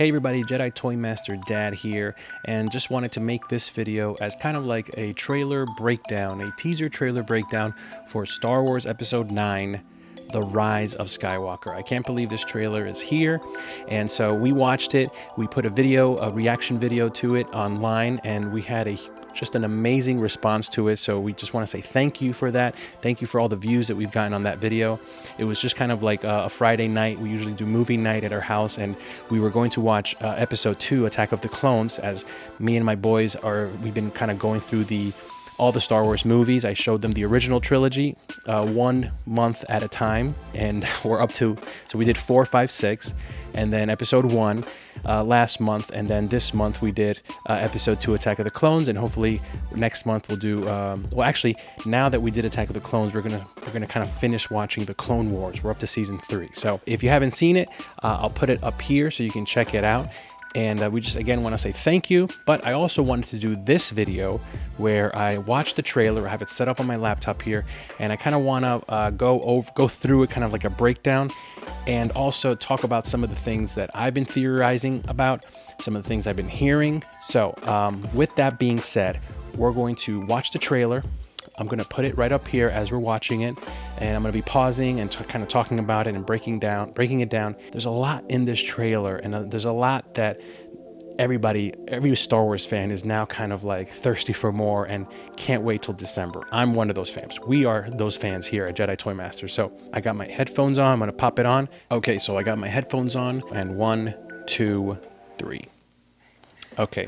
Hey everybody, Jedi Toy Master Dad here, and just wanted to make this video as kind of like a trailer breakdown, a teaser trailer breakdown for Star Wars Episode 9, The Rise of Skywalker. I can't believe this trailer is here, and so we watched it. We put a reaction video to it online, and we had just an amazing response to it. So we just want to say thank you for that. Thank you for all the views that we've gotten on that video. It was just kind of like a Friday night. We usually do movie night at our house, and we were going to watch episode 2, Attack of the Clones, as me and my boys we've been kind of going through all the Star Wars movies. I showed them the original trilogy 1 month at a time, and we're up to, so we did 4, 5, 6, and then episode 1 last month, and then this month we did episode 2, Attack of the Clones, and hopefully next month we'll do well, actually, now that we did Attack of the Clones, we're gonna kind of finish watching the Clone Wars. We're up to season 3, so if you haven't seen it, I'll put it up here so you can check it out. And we just again want to say thank you. But I also wanted to do this video where I watched the trailer. I have it set up on my laptop here, and I kind of want to go through it, kind of like a breakdown, and also talk about some of the things that I've been theorizing about, some of the things I've been hearing. So with that being said, we're going to watch the trailer. I'm going to put it right up here as we're watching it, and I'm going to be pausing and kind of talking about it and breaking it down. There's a lot in this trailer, and there's a lot that every Star Wars fan is now kind of like thirsty for more and can't wait till December. I'm one of those fans. We are those fans here at Jedi Toy Masters. So I got my headphones on. I'm going to pop it on. Okay, so I got my headphones on, and 1, 2, 3. Okay,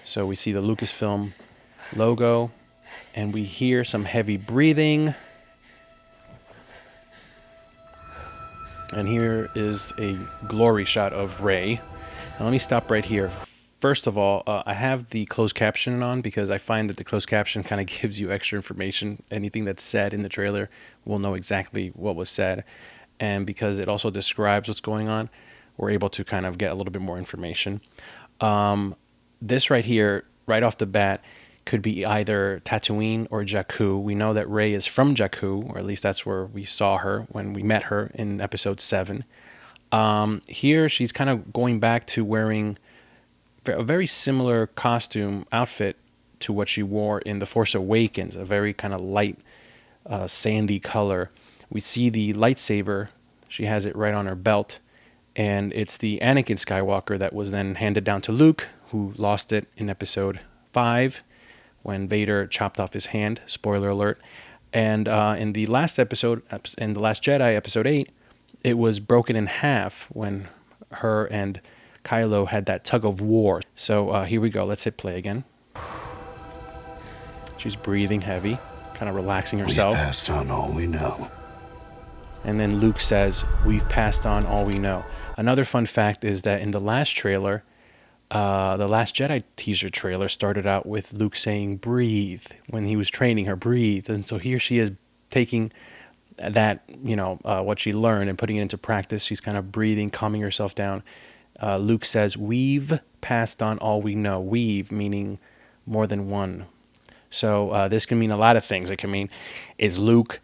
so we see the Lucasfilm logo, and we hear some heavy breathing. And here is a glory shot of Rey. Now let me stop right here. First of all, I have the closed caption on because I find that the closed caption kind of gives you extra information. Anything that's said in the trailer, we'll know exactly what was said. And because it also describes what's going on, we're able to kind of get a little bit more information. This right here, right off the bat, could be either Tatooine or Jakku. We know that Rey is from Jakku, or at least that's where we saw her when we met her in episode 7. Here she's kind of going back to wearing a very similar costume outfit to what she wore in The Force Awakens, a very kind of light sandy color. We see the lightsaber. She has it right on her belt, and it's the Anakin Skywalker that was then handed down to Luke, who lost it in episode 5 when Vader chopped off his hand. Spoiler alert. And in the last episode, in The Last Jedi, episode 8, it was broken in half when her and Kylo had that tug of war. So here we go. Let's hit play again. She's breathing heavy, kind of relaxing herself. We've passed on all we know. And then Luke says, "We've passed on all we know." Another fun fact is that in the last trailer, the Last Jedi teaser trailer started out with Luke saying "breathe" when he was training her, breathe. And so here she is taking that, what she learned and putting it into practice. She's kind of breathing, calming herself down. Luke says, "We've passed on all we know." We've meaning more than one. So this can mean a lot of things. It can mean, is Luke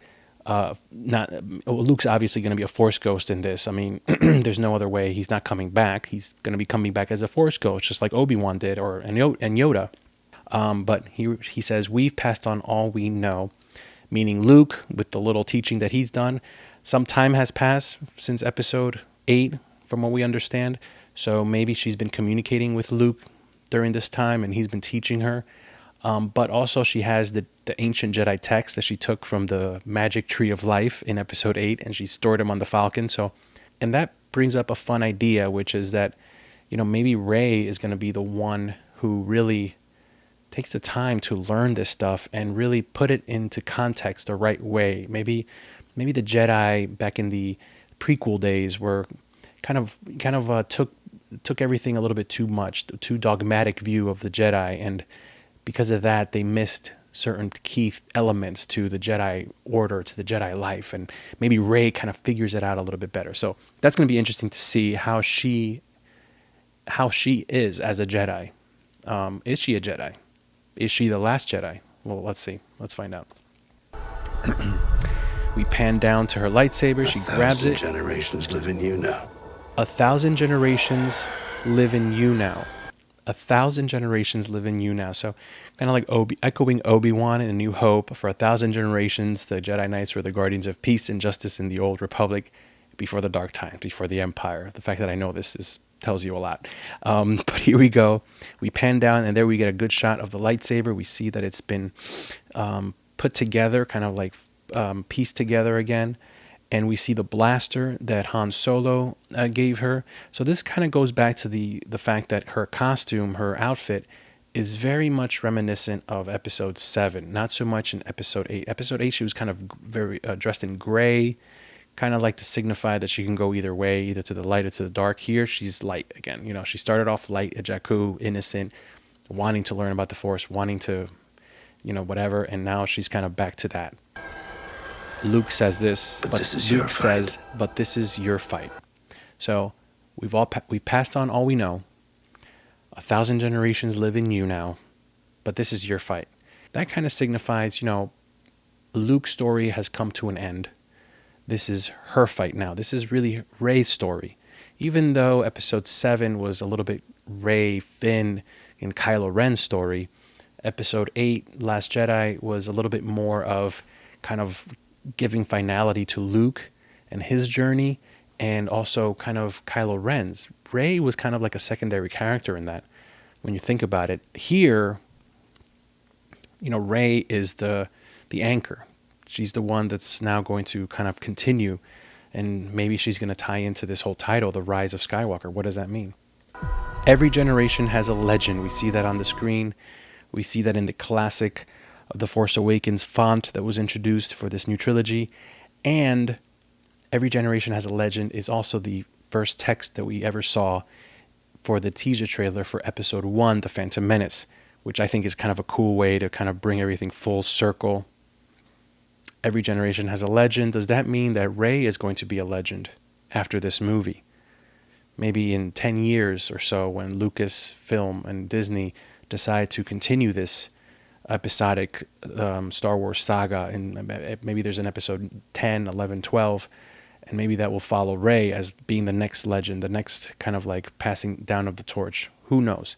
Luke's obviously going to be a Force ghost in this. I mean, there's no other way. He's not coming back. He's going to be coming back as a Force ghost, just like Obi-Wan did, and Yoda. But he says, "We've passed on all we know," meaning Luke, with the little teaching that he's done. Some time has passed since episode 8, from what we understand. So maybe she's been communicating with Luke during this time, and he's been teaching her. But also she has the ancient Jedi text that she took from the Magic Tree of Life in episode 8, and she stored them on the Falcon. So, and that brings up a fun idea, which is that, maybe Rey is going to be the one who really takes the time to learn this stuff and really put it into context the right way. Maybe the Jedi back in the prequel days were kind of took everything a little bit too much, too dogmatic view of the Jedi, and because of that, they missed certain key elements to the Jedi order, to the Jedi life, and maybe Rey kind of figures it out a little bit better. So that's going to be interesting to see how she is as a Jedi. Is she a Jedi? Is she the last Jedi? Well, let's see. Let's find out. We pan down to her lightsaber. She grabs it. Generations live in you now. 1,000 generations live in you now. 1,000 generations live in you now. So kind of like echoing Obi-Wan in A New Hope. For 1,000 generations, the Jedi Knights were the guardians of peace and justice in the Old Republic before the Dark Times, before the Empire. The fact that I know this tells you a lot. But here we go. We pan down, and there we get a good shot of the lightsaber. We see that it's been put together, kind of like pieced together again. And we see the blaster that Han Solo gave her. So this kind of goes back to the fact that her costume, her outfit, is very much reminiscent of Episode 7. Not so much in Episode 8. Episode 8, she was kind of very dressed in gray, kind of like to signify that she can go either way, either to the light or to the dark. Here, she's light again. You know, she started off light at Jakku, innocent, wanting to learn about the Force, wanting to, you know, whatever. And now she's kind of back to that. Luke says this, but Luke says, "But this is your fight." So we've passed on all we know. 1,000 generations live in you now, but this is your fight. That kind of signifies, you know, Luke's story has come to an end. This is her fight now. This is really Rey's story. Even though Episode 7 was a little bit Rey, Finn, and Kylo Ren's story, Episode 8, Last Jedi, was a little bit more of kind of giving finality to Luke and his journey, and also kind of Kylo Ren's. Rey was kind of like a secondary character in that, when you think about it. Here, you know, Rey is the anchor. She's the one that's now going to kind of continue, and maybe she's going to tie into this whole title, The Rise of Skywalker. What does that mean? Every generation has a legend. We see that on the screen. We see that in the classic The Force Awakens font that was introduced for this new trilogy. And Every Generation Has a Legend is also the first text that we ever saw for the teaser trailer for Episode 1, The Phantom Menace, which I think is kind of a cool way to kind of bring everything full circle. Every generation has a legend. Does that mean that Rey is going to be a legend after this movie? Maybe in 10 years or so, when Lucasfilm and Disney decide to continue this episodic Star Wars saga, and maybe there's an episode 10, 11, 12, and maybe that will follow Rey as being the next legend, the next kind of like passing down of the torch. Who knows?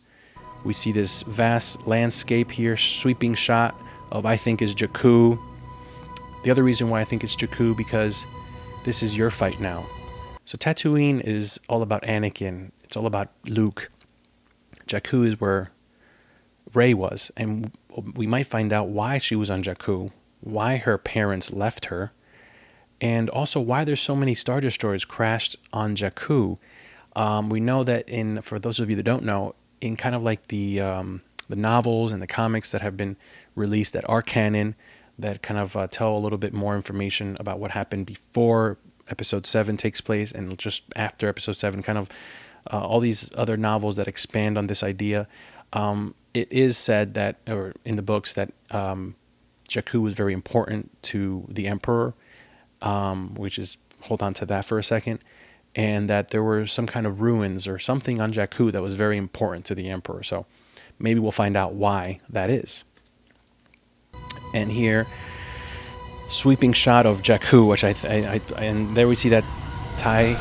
We see this vast landscape here, sweeping shot of, I think, is Jakku. The other reason why I think it's Jakku, because this is your fight now. So Tatooine is all about Anakin. It's all about Luke. Jakku is where Rey was, and we might find out why she was on Jakku, why her parents left her, and also why there's so many Star Destroyers crashed on Jakku. We know that for those of you that don't know, in kind of like the novels and the comics that have been released that are canon, that kind of tell a little bit more information about what happened before Episode 7 takes place and just after Episode 7, kind of all these other novels that expand on this idea. It is said that, or in the books, that Jakku was very important to the Emperor, which is, hold on to that for a second, and that there were some kind of ruins or something on Jakku that was very important to the Emperor. So maybe we'll find out why that is. And here, sweeping shot of Jakku, which and there we see that TIE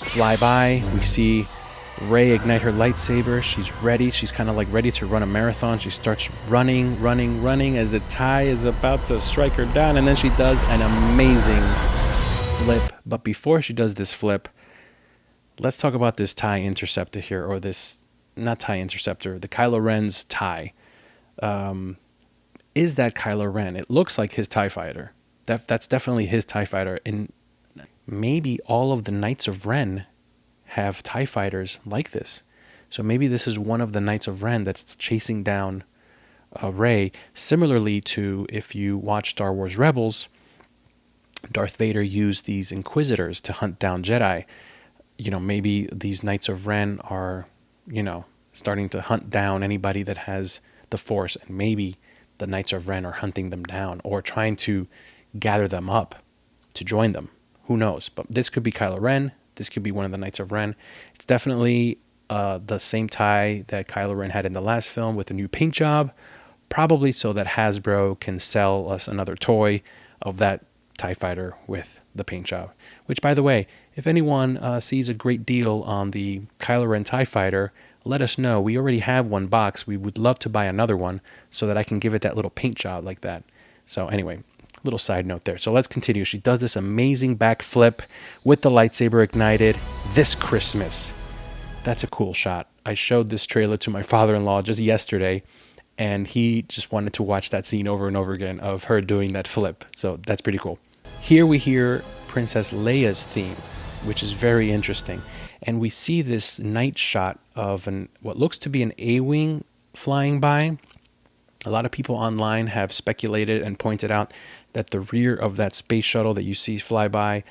fly by. We see Rey ignite her lightsaber. She's ready. She's kind of like ready to run a marathon. She starts running as the TIE is about to strike her down, and then she does an amazing flip. But before she does this flip, let's talk about this TIE interceptor here, or this, not TIE interceptor, the Kylo Ren's TIE. Is that Kylo Ren? It looks like his TIE fighter. That's definitely his TIE fighter. And maybe all of the Knights of Ren have TIE fighters like this. So maybe this is one of the Knights of Ren that's chasing down Rey. Similarly to, if you watch Star Wars Rebels, Darth Vader used these Inquisitors to hunt down Jedi. You know, maybe these Knights of Ren are, you know, starting to hunt down anybody that has the Force, and maybe the Knights of Ren are hunting them down or trying to gather them up to join them. Who knows? But this could be Kylo Ren. This could be one of the Knights of Ren. It's definitely the same TIE that Kylo Ren had in the last film with a new paint job, probably so that Hasbro can sell us another toy of that TIE fighter with the paint job, which, by the way, If anyone sees a great deal on the Kylo Ren TIE Fighter, let us know. We already have one box. We would love to buy another one so that I can give it that little paint job like that. So anyway, little side note there. So let's continue. She does this amazing backflip with the lightsaber ignited this Christmas. That's a cool shot. I showed this trailer to my father-in-law just yesterday, and he just wanted to watch that scene over and over again of her doing that flip. So that's pretty cool. Here we hear Princess Leia's theme, which is very interesting. And we see this night shot of what looks to be an A-wing flying by. A lot of people online have speculated and pointed out that the rear of that space shuttle that you see fly by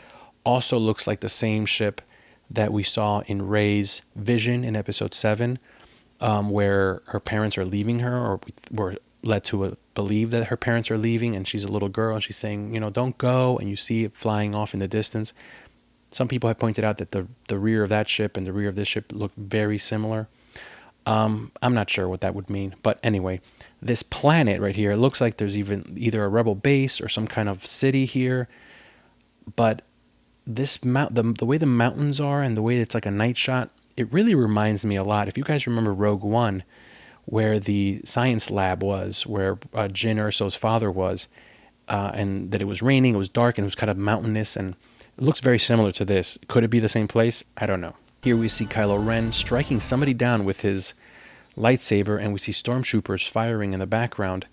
also looks like the same ship that we saw in Rey's vision in episode 7, where her parents are leaving her, or we're led to believe that her parents are leaving, and she's a little girl and she's saying, don't go, and you see it flying off in the distance. Some people have pointed out that the rear of that ship and the rear of this ship look very similar. I'm not sure what that would mean, but anyway, this planet right here, it looks like there's either a rebel base or some kind of city here, but this the way the mountains are and the way it's like a night shot, it really reminds me a lot. If you guys remember Rogue One, where the science lab was, where Jyn Erso's father was, and that it was raining, it was dark, and it was kind of mountainous, and it looks very similar to this. Could it be the same place? I don't know. Here we see Kylo Ren striking somebody down with his lightsaber, and we see stormtroopers firing in the background.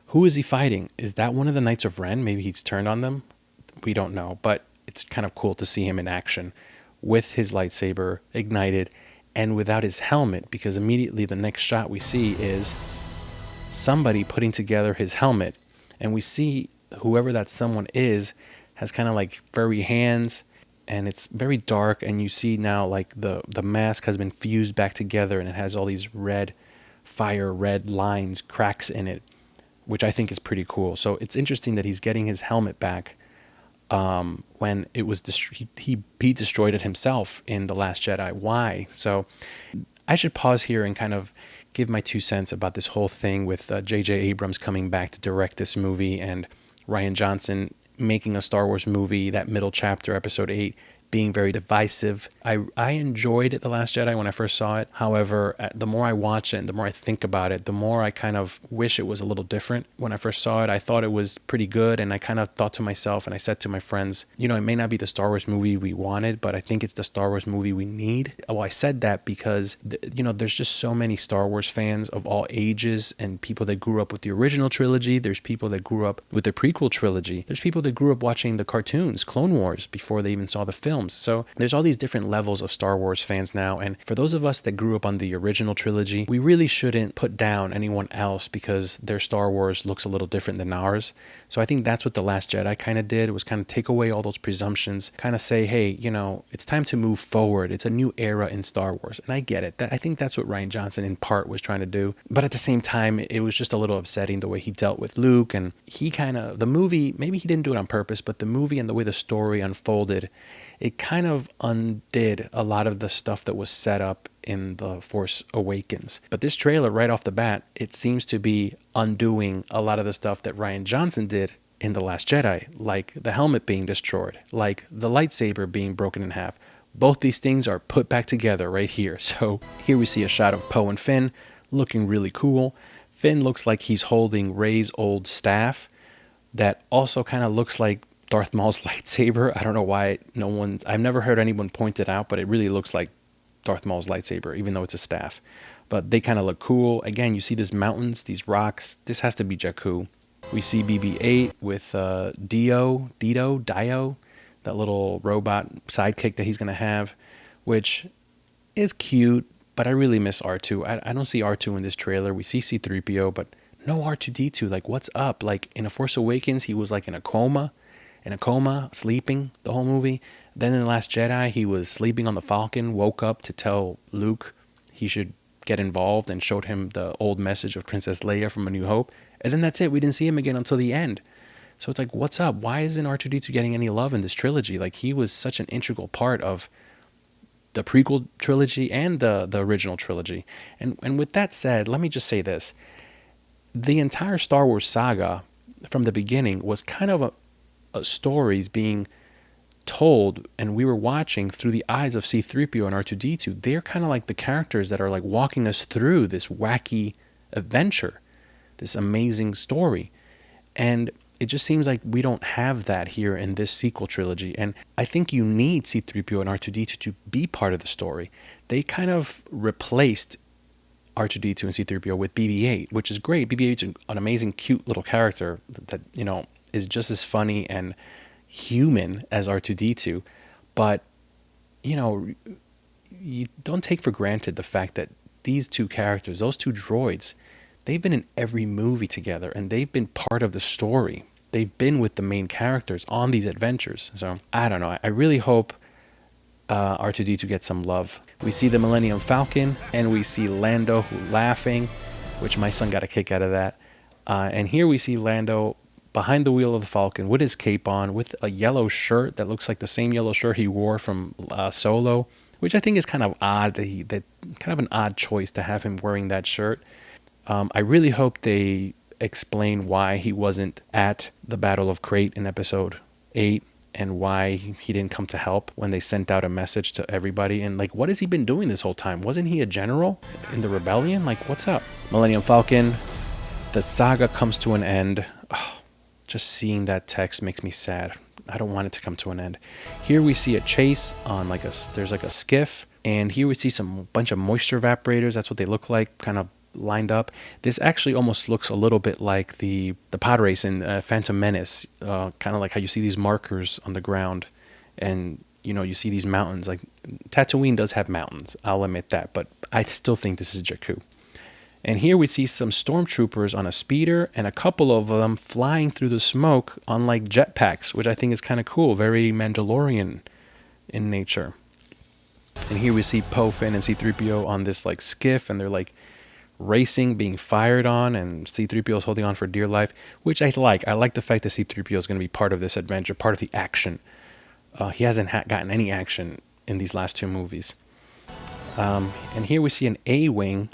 Who is he fighting? Is that one of the Knights of Ren? Maybe he's turned on them? We don't know, but it's kind of cool to see him in action with his lightsaber ignited and without his helmet, because immediately the next shot we see is somebody putting together his helmet, and we see whoever that someone is has kind of like furry hands, and it's very dark, and you see now like the mask has been fused back together, and it has all these red lines, cracks in it, which I think is pretty cool. So it's interesting that he's getting his helmet back when it was he destroyed it himself in The Last Jedi. Why? So I should pause here and kind of give my 2 cents about this whole thing with J.J. Abrams coming back to direct this movie and Rian Johnson making a Star Wars movie, that middle chapter, episode 8, being very divisive. I enjoyed The Last Jedi when I first saw it. However, the more I watch it and the more I think about it, the more I kind of wish it was a little different. When I first saw it, I thought it was pretty good, and I kind of thought to myself, and I said to my friends, it may not be the Star Wars movie we wanted, but I think it's the Star Wars movie we need. Well, I said that because, there's just so many Star Wars fans of all ages, and people that grew up with the original trilogy. There's people that grew up with the prequel trilogy. There's people that grew up watching the cartoons, Clone Wars, before they even saw the film. So there's all these different levels of Star Wars fans now, and for those of us that grew up on the original trilogy, we really shouldn't put down anyone else because their Star Wars looks a little different than ours. So I think that's what The Last Jedi kind of did, was kind of take away all those presumptions, kind of say, hey, it's time to move forward. It's a new era in Star Wars, and I get it. I think that's what Rian Johnson in part was trying to do, but at the same time, it was just a little upsetting the way he dealt with Luke, and the movie, maybe he didn't do it on purpose, but the movie and the way the story unfolded, it kind of undid a lot of the stuff that was set up in The Force Awakens. But this trailer, right off the bat, it seems to be undoing a lot of the stuff that Rian Johnson did in The Last Jedi, like the helmet being destroyed, like the lightsaber being broken in half. Both these things are put back together right here. So here we see a shot of Poe and Finn looking really cool. Finn looks like he's holding Rey's old staff that also kind of looks like Darth Maul's lightsaber. I don't know why I've never heard anyone point it out, but it really looks like Darth Maul's lightsaber, even though it's a staff. But they kind of look cool. Again, you see these mountains, these rocks. This has to be Jakku. We see BB-8 with Dio, that little robot sidekick that he's going to have, which is cute, but I really miss R2. I don't see R2 in this trailer. We see C-3PO, but no R2-D2. Like, what's up? Like, in A Force Awakens, he was like in a coma, sleeping the whole movie. Then in The Last Jedi, he was sleeping on the Falcon, woke up to tell Luke he should get involved, and showed him the old message of Princess Leia from A New Hope. And then that's it. We didn't see him again until the end. So it's like, what's up? Why isn't R2-D2 getting any love in this trilogy? Like, he was such an integral part of the prequel trilogy and the original trilogy. And with that said, let me just say this. The entire Star Wars saga from the beginning was kind of stories being told and we were watching through the eyes of C-3PO and R2-D2. They're kind of like the characters that are like walking us through this wacky adventure, this amazing story. And it just seems like we don't have that here in this sequel trilogy. And I think you need C-3PO and R2-D2 to be part of the story. They kind of replaced R2-D2 and C-3PO with BB-8, which is great. BB-8's an amazing, cute little character that, you know, is just as funny and human as R2-D2. But, you know, you don't take for granted the fact that these two characters, those two droids, they've been in every movie together and they've been part of the story. They've been with the main characters on these adventures. So I don't know. I really hope R2-D2 gets some love. We see the Millennium Falcon and we see Lando laughing, which my son got a kick out of that. And here we see Lando behind the wheel of the Falcon with his cape on, with a yellow shirt that looks like the same yellow shirt he wore from Solo, which I think is kind of odd, that kind of an odd choice to have him wearing that shirt. I really hope they explain why he wasn't at the Battle of Crate in episode 8 and why he didn't come to help when they sent out a message to everybody. And like, what has he been doing this whole time? Wasn't he a general in the rebellion? Like, what's up? Millennium Falcon, the saga comes to an end. Oh, just seeing that text makes me sad. I don't want it to come to an end. Here we see a chase on there's like a skiff, and here we see some bunch of moisture evaporators. That's what they look like, kind of lined up. This actually almost looks a little bit like the pod race in Phantom Menace, kind of like how you see these markers on the ground, and you know, you see these mountains. Like Tatooine does have mountains, I'll admit that, but I still think this is Jakku. And here we see some stormtroopers on a speeder and a couple of them flying through the smoke on like jetpacks, which I think is kind of cool, very Mandalorian in nature. And here we see Poe, Finn, and C-3PO on this like skiff, and they're like racing, being fired on, and C-3PO is holding on for dear life, which I like. I like the fact that C-3PO is going to be part of this adventure, part of the action. He hasn't gotten any action in these last two movies. And here we see an A-wing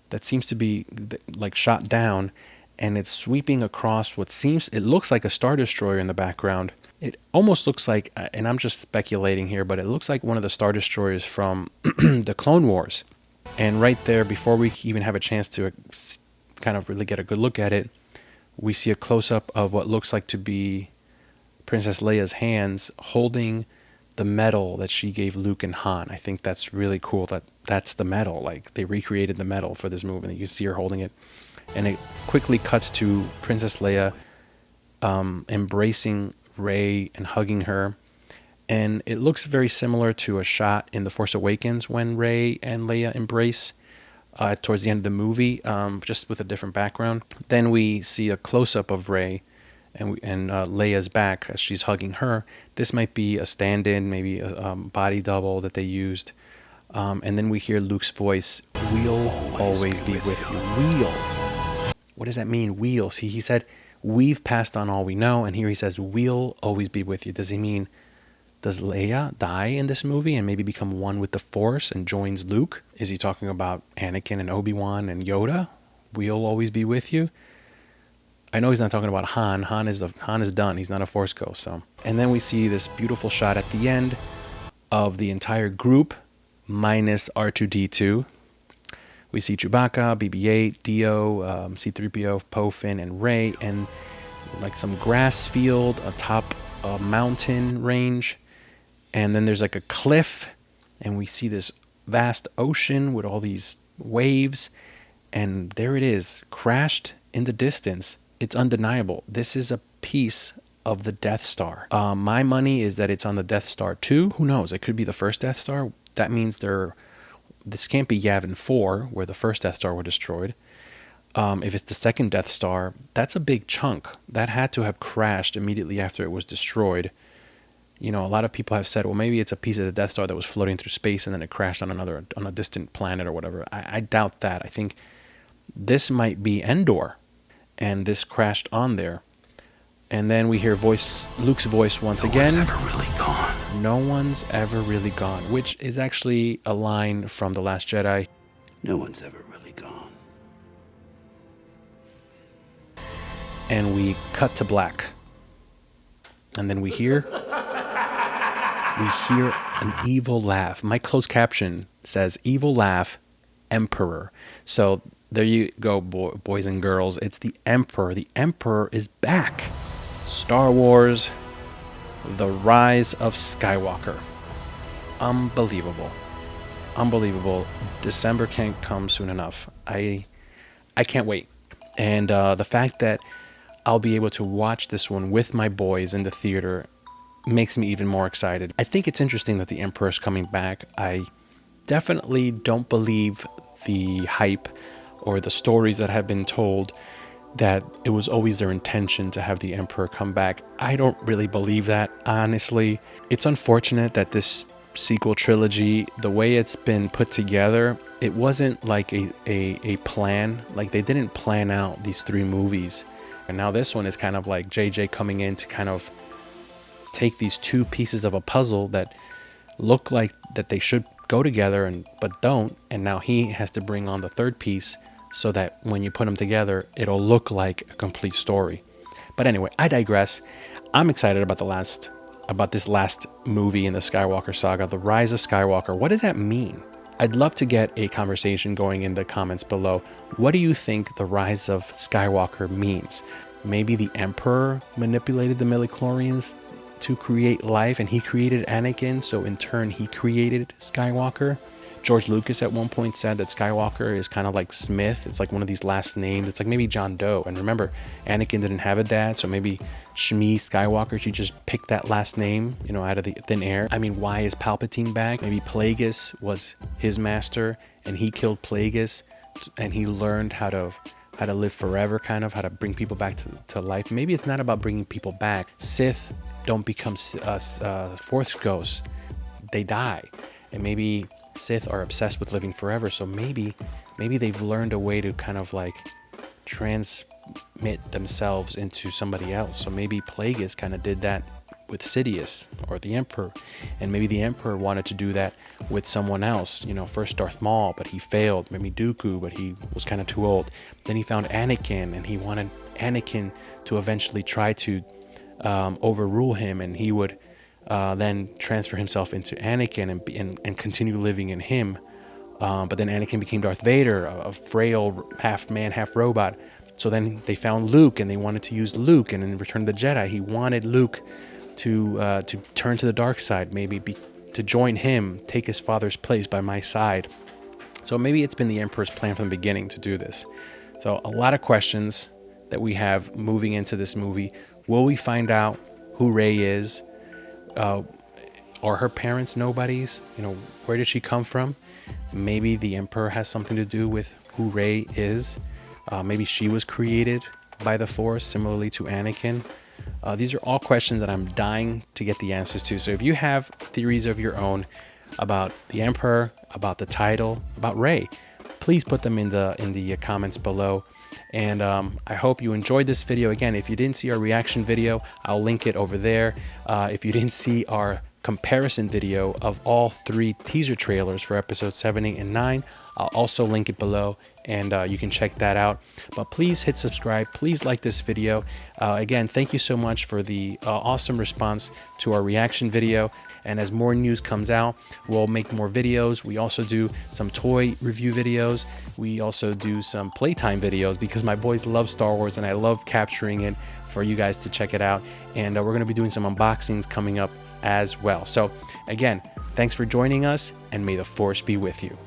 that seems to be like shot down, and it's sweeping across it looks like a Star Destroyer in the background. It almost looks like, and I'm just speculating here, but it looks like one of the Star Destroyers from the Clone Wars. And right there, before we even have a chance to kind of really get a good look at it, we see a close-up of what looks like to be Princess Leia's hands holding the medal that she gave Luke and Han. I think that's really cool that that's the medal. Like, they recreated the medal for this movie, and you see her holding it. And it quickly cuts to Princess Leia embracing Rey and hugging her. And it looks very similar to a shot in The Force Awakens when Rey and Leia embrace towards the end of the movie, just with a different background. Then we see a close-up of Rey and Leia's back as she's hugging her. This might be a stand-in, maybe a body double that they used. And then we hear Luke's voice, "We'll always be with you." We'll. What does that mean, we'll? See, he said, "We've passed on all we know," and here he says, "We'll always be with you." Does he mean, does Leia die in this movie and maybe become one with the Force and joins Luke? Is he talking about Anakin and Obi-Wan and Yoda? We'll always be with you? I know he's not talking about Han. Han is done. He's not a Force ghost. So, and then we see this beautiful shot at the end of the entire group minus R2-D2. We see Chewbacca, BB-8, Dio, C-3PO, Poe, Finn, and Rey, and like some grass field atop a mountain range. And then there's like a cliff, and we see this vast ocean with all these waves. And there it is, crashed in the distance. It's undeniable. This is a piece of the Death Star. My money is that it's on the Death Star 2. Who knows? It could be the first Death Star. That means this can't be Yavin 4, where the first Death Star were destroyed. If it's the second Death Star, that's a big chunk. That had to have crashed immediately after it was destroyed. You know, a lot of people have said, well, maybe it's a piece of the Death Star that was floating through space and then it crashed on a distant planet or whatever. I doubt that. I think this might be Endor, and this crashed on there. And then we hear Luke's voice once again. No one's ever really gone. No one's ever really gone, which is actually a line from The Last Jedi. No one's ever really gone. And we cut to black. And then we hear we hear an evil laugh. My closed caption says evil laugh, Emperor. So there you go, boys and girls. It's the Emperor. The Emperor is back. Star Wars, The Rise of Skywalker. Unbelievable. Unbelievable. December can't come soon enough. I can't wait. And the fact that I'll be able to watch this one with my boys in the theater makes me even more excited. I think it's interesting that the Emperor is coming back. I definitely don't believe the hype or the stories that have been told that it was always their intention to have the Emperor come back. I don't really believe that, honestly. It's unfortunate that this sequel trilogy, the way it's been put together, it wasn't like a plan. Like, they didn't plan out these 3 movies. And now this one is kind of like JJ coming in to kind of take these 2 pieces of a puzzle that look like that they should go together but don't, and now he has to bring on the 3rd piece so that when you put them together it'll look like a complete story. But anyway, I digress. I'm excited about this last movie in the Skywalker saga, The Rise of Skywalker. What does that mean? I'd love to get a conversation going in the comments below. What do you think the Rise of Skywalker means? Maybe the Emperor manipulated the midichlorians to create life and he created Anakin, so in turn he created Skywalker. George Lucas at one point said that Skywalker is kind of like Smith. It's like one of these last names. It's like maybe John Doe. And remember, Anakin didn't have a dad, so maybe Shmi Skywalker, she just picked that last name, out of the thin air. I mean, why is Palpatine back? Maybe Plagueis was his master and he killed Plagueis and he learned how to live forever, kind of how to bring people back to life. Maybe it's not about bringing people back. Sith don't become Force ghosts. They die. And maybe Sith are obsessed with living forever, so maybe they've learned a way to kind of like transmit themselves into somebody else. So maybe Plagueis kind of did that with Sidious or the Emperor, and maybe the Emperor wanted to do that with someone else. First Darth Maul, but he failed. Maybe Dooku, but he was kind of too old. Then he found Anakin, and he wanted Anakin to eventually try to overrule him, and he would then transfer himself into Anakin and continue living in him. But then Anakin became Darth Vader, a frail half man, half robot. So then they found Luke and they wanted to use Luke. And in Return of the Jedi, he wanted Luke to turn to the dark side, maybe to join him, take his father's place by my side. So maybe it's been the Emperor's plan from the beginning to do this. So a lot of questions that we have moving into this movie. Will we find out who Rey is? Are her parents nobodies? Where did she come from? Maybe the Emperor has something to do with who Rey is. Maybe she was created by the Force, similarly to Anakin. These are all questions that I'm dying to get the answers to. So if you have theories of your own about the Emperor, about the title, about Rey, please put them in the comments below. And I hope you enjoyed this video. Again, if you didn't see our reaction video, I'll link it over there. If you didn't see our comparison video of all 3 teaser trailers for episodes 7, 8, and 9, I'll also link it below, and you can check that out. But please hit subscribe. Please like this video. Again, thank you so much for the awesome response to our reaction video. And as more news comes out, we'll make more videos. We also do some toy review videos. We also do some playtime videos because my boys love Star Wars and I love capturing it for you guys to check it out. And we're going to be doing some unboxings coming up as well. So again, thanks for joining us, and may the Force be with you.